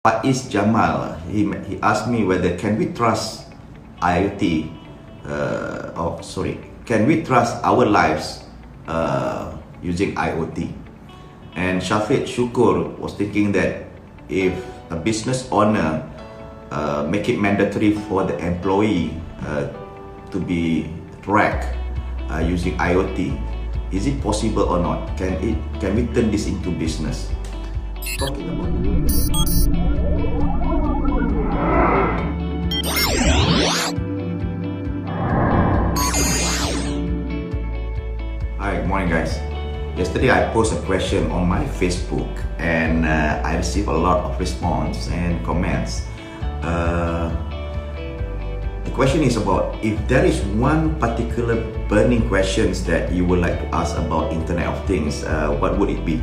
Faiz Jamal, he asked me whether can we trust IoT, can we trust our lives using IoT? And Shafiq Shukur was thinking that if a business owner make it mandatory for the employee to be tracked using IoT, is it possible or not? Can we turn this into business? Talking about Hi, morning guys. Yesterday I posted a question on my Facebook and I received a lot of response and comments. The question is about if there is one particular burning questions that you would like to ask about Internet of Things, what would it be?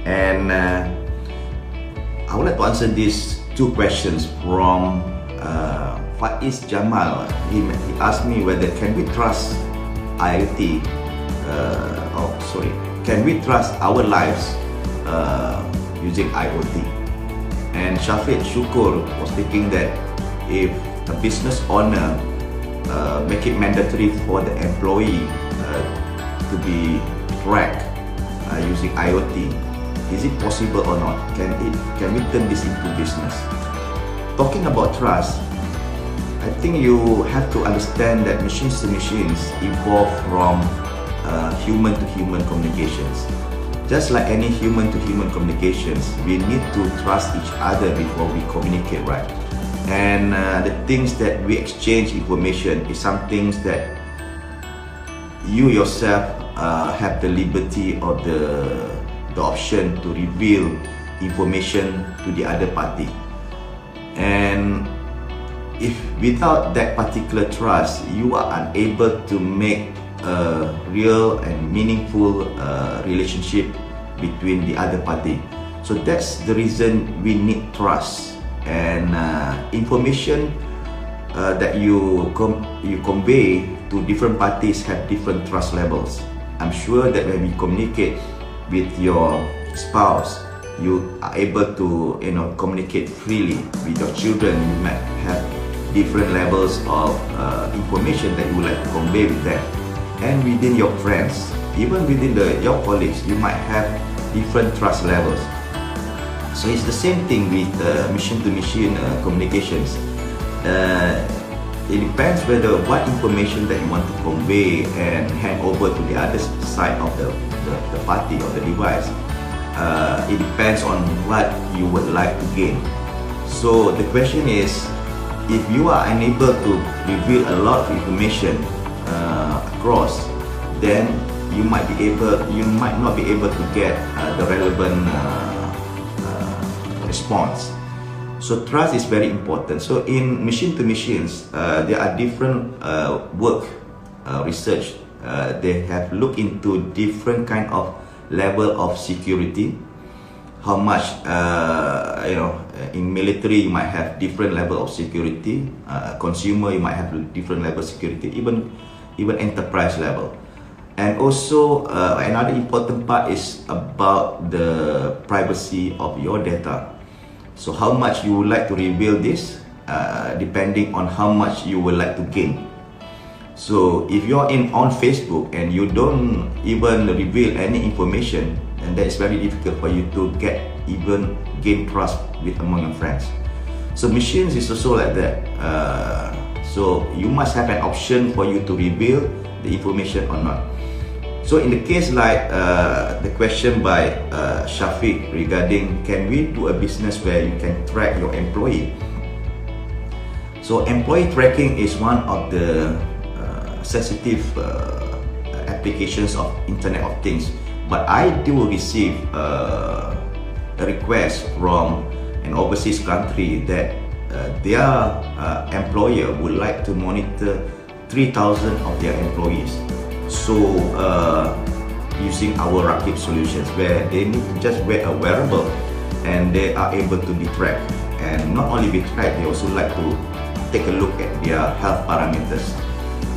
And I would like to answer these two questions from Faiz Jamal. He asked me whether can we trust IoT, can we trust our lives using IoT? And Shafiq Shukur was thinking that if a business owner make it mandatory for the employee to be tracked using IoT, is it possible or not? Can we turn this into business? Talking about trust, I think you have to understand that machines to machines evolve from human to human communications. Just like any human to human communications, we need to trust each other before we communicate, right? And the things that we exchange information is some things that you yourself have the liberty or the option to reveal information to the other party. And if without that particular trust, you are unable to make a real and meaningful relationship between the other party. So that's the reason we need trust. And information that you convey to different parties have different trust levels. I'm sure that when we communicate with your spouse, you are able to communicate freely. With your children, you might have different levels of information that you would like to convey with them. And within your friends, even within your colleagues, you might have different trust levels. So it's the same thing with machine-to-machine communications. It depends whether what information that you want to convey and hand over to the other side of the party or the device. It depends on what you would like to gain. So the question is, if you are unable to reveal a lot of information across, then you might not be able to get the relevant response. So trust is very important. So in machine to machines, there are different research. They have looked into different kind of level of security. How much in military you might have different level of security. Consumer you might have different level of security. Even enterprise level. And also another important part is about the privacy of your data. So how much you would like to reveal this depending on how much you would like to gain. So if you're on Facebook and you don't even reveal any information, then that is very difficult for you to gain trust among your friends. So machines is also like that. So you must have an option for you to reveal the information or not. So in the case like the question by Shafiq regarding can we do a business where you can track your employee? So employee tracking is one of the sensitive applications of Internet of Things. But I do receive a request from an overseas country that their employer would like to monitor 3,000 of their employees. So using our Rakib solutions, where they need to just wear a wearable and they are able to be tracked. And not only be tracked, they also like to take a look at their health parameters.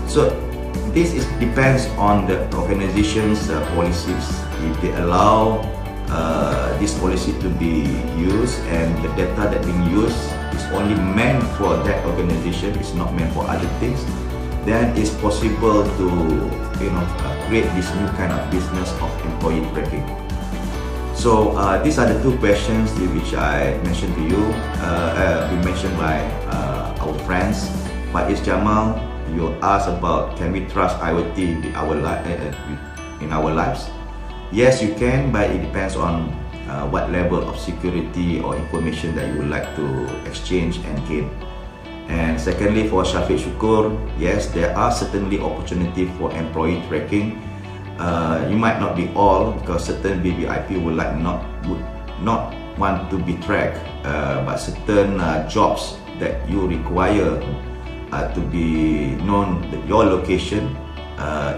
So this depends on the organization's policies. If they allow this policy to be used, and the data that being used is only meant for that organization, it's not meant for other things, then it's possible to create this new kind of business of employee tracking. So these are the two questions which I mentioned to you, been mentioned by our friends. Faiz Jamal, you asked about, can we trust IoT in our lives? Yes, you can, but it depends on what level of security or information that you would like to exchange and gain. And secondly, for Shafiq Syukur, yes, there are certainly opportunity for employee tracking. You might not be all, because certain VVIP would not want to be tracked, but certain jobs that you require to be known that your location,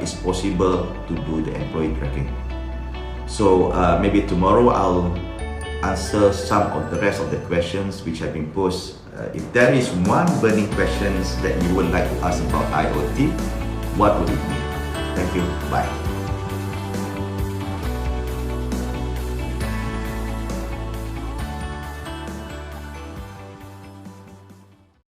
is possible to do the employee tracking. So maybe tomorrow I'll answer some of the rest of the questions which have been posed. If there is one burning questions that you would like to ask about IoT, what would it be? Thank you. Bye.